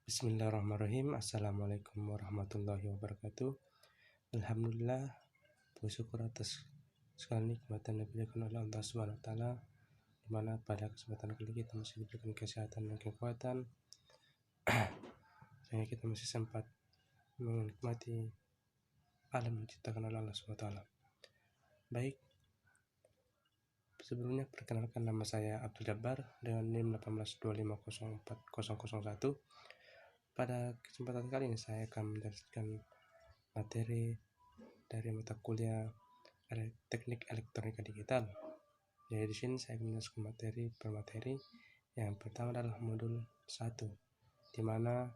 Bismillahirrahmanirrahim. Assalamualaikum warahmatullahi wabarakatuh. Alhamdulillah, bersyukur atas segala nikmat yang diberikan oleh Allah Subhanahu wa taala, di mana pada kesempatan kali kita masih diberikan kesehatan dan kekuatan sehingga kita masih sempat menikmati alam yang diciptakan oleh Allah Subhanahu wa taala. Baik, sebelumnya perkenalkan, nama saya Abdul Jabbar dengan NIM 182504001. Pada kesempatan kali ini saya akan menjelaskan materi dari mata kuliah Teknik Elektronika Digital. Jadi di sini saya akan menjelaskan materi per materi. Yang pertama adalah modul 1, di mana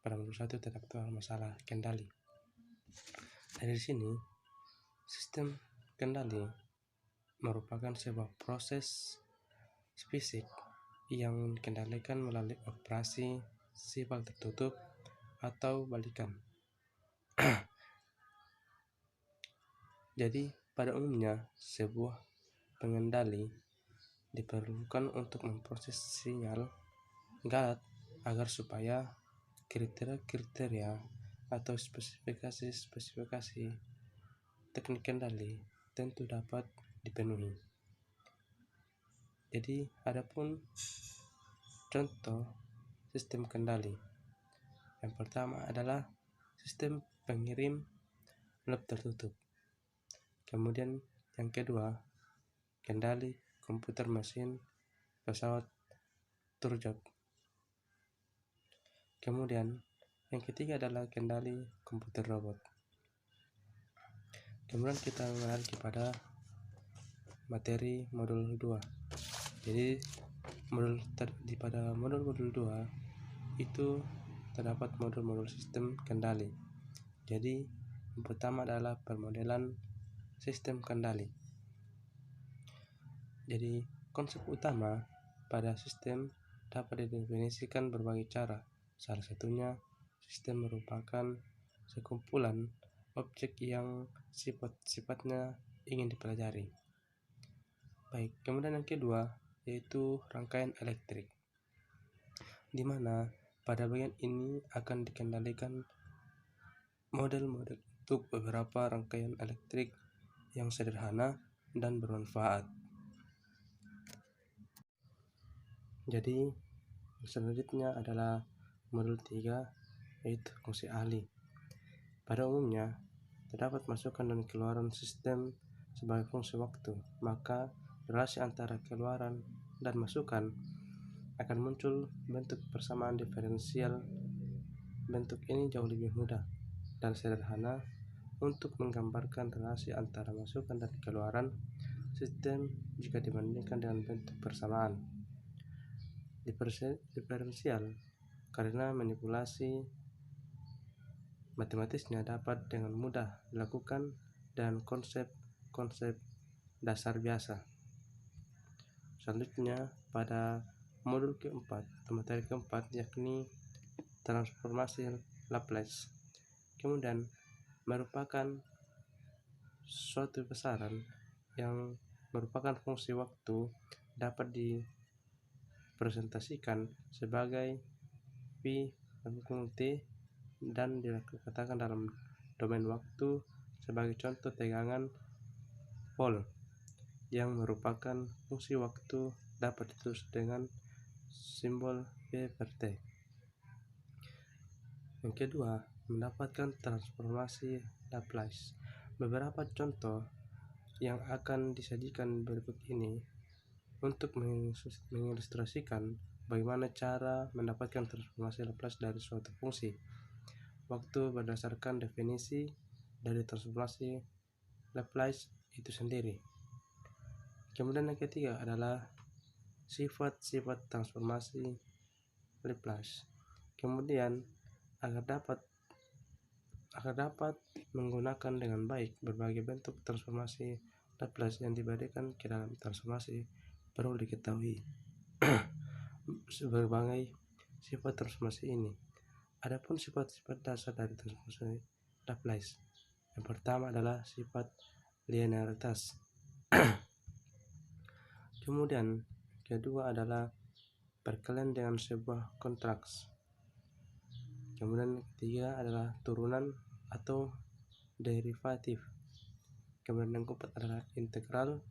pada modul 1 terdapat masalah kendali. Dari sini, sistem kendali merupakan sebuah proses fisik yang dikendalikan melalui operasi sifat tertutup atau balikan. Jadi pada umumnya sebuah pengendali diperlukan untuk memproses sinyal galat agar supaya kriteria-kriteria atau spesifikasi teknik kendali tentu dapat dipenuhi. Jadi adapun contoh sistem kendali, yang pertama adalah sistem pengirim loop tertutup. Kemudian yang kedua, kendali komputer mesin pesawat turjok. Kemudian yang ketiga adalah kendali komputer robot. Kemudian kita mengenal kepada materi modul 2. Jadi pada modul 2 itu terdapat modul-modul sistem kendali. Jadi yang pertama adalah permodelan sistem kendali. Jadi konsep utama pada sistem dapat didefinisikan berbagai cara. Salah satunya, sistem merupakan sekumpulan objek yang sifat-sifatnya ingin dipelajari. Baik, kemudian yang kedua yaitu rangkaian elektrik, di mana pada bagian ini akan dikendalikan model-model untuk beberapa rangkaian elektrik yang sederhana dan bermanfaat. Jadi selanjutnya adalah modul 3 yaitu fungsi ahli. Pada umumnya terdapat masukan dan keluaran sistem sebagai fungsi waktu, maka relasi antara keluaran dan masukan akan muncul bentuk persamaan diferensial. Bentuk ini jauh lebih mudah dan sederhana untuk menggambarkan relasi antara masukan dan keluaran sistem jika dibandingkan dengan bentuk persamaan diferensial, karena manipulasi matematisnya dapat dengan mudah dilakukan dan konsep-konsep dasar biasa. Selanjutnya pada modul keempat atau materi keempat yakni transformasi Laplace. Kemudian merupakan suatu besaran yang merupakan fungsi waktu dapat dipresentasikan sebagai pi panggung t dan dikatakan dalam domain waktu sebagai contoh tegangan Paul yang merupakan fungsi waktu dapat ditulis dengan simbol P per T. Yang kedua, mendapatkan transformasi Laplace. Beberapa contoh yang akan disajikan berikut ini untuk mengilustrasikan bagaimana cara mendapatkan transformasi Laplace dari suatu fungsi waktu berdasarkan definisi dari transformasi Laplace itu sendiri. Kemudian yang ketiga adalah sifat-sifat transformasi Laplace. Kemudian agar dapat menggunakan dengan baik berbagai bentuk transformasi Laplace yang diberikan ke dalam transformasi, perlu diketahui berbagai sifat transformasi ini. Adapun sifat-sifat dasar dari transformasi Laplace, yang pertama adalah sifat linearitas. Kemudian kedua adalah perkalian dengan sebuah kontras. Kemudian ketiga adalah turunan atau derivatif. Kemudian yang keempat adalah integral.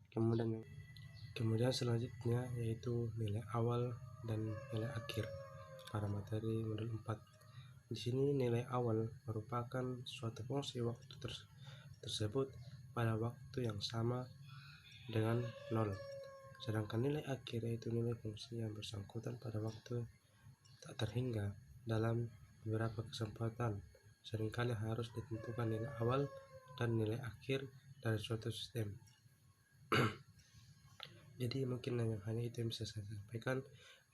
Kemudian selanjutnya yaitu nilai awal dan nilai akhir pada materi modul 4. Di sini nilai awal merupakan suatu fungsi waktu tersebut pada waktu yang sama dengan 0. Sedangkan nilai akhir yaitu nilai fungsi yang bersangkutan pada waktu tak terhingga. Dalam beberapa kesempatan seringkali harus ditentukan nilai awal dan nilai akhir dari suatu sistem. Jadi mungkin hanya itu yang bisa saya sampaikan.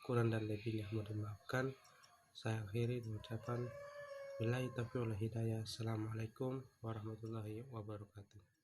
Kurang dan lebihnya mohon dimaafkan. Saya akhiri dengan ucapan billahi taufiq wal hidayah. Assalamualaikum warahmatullahi wabarakatuh.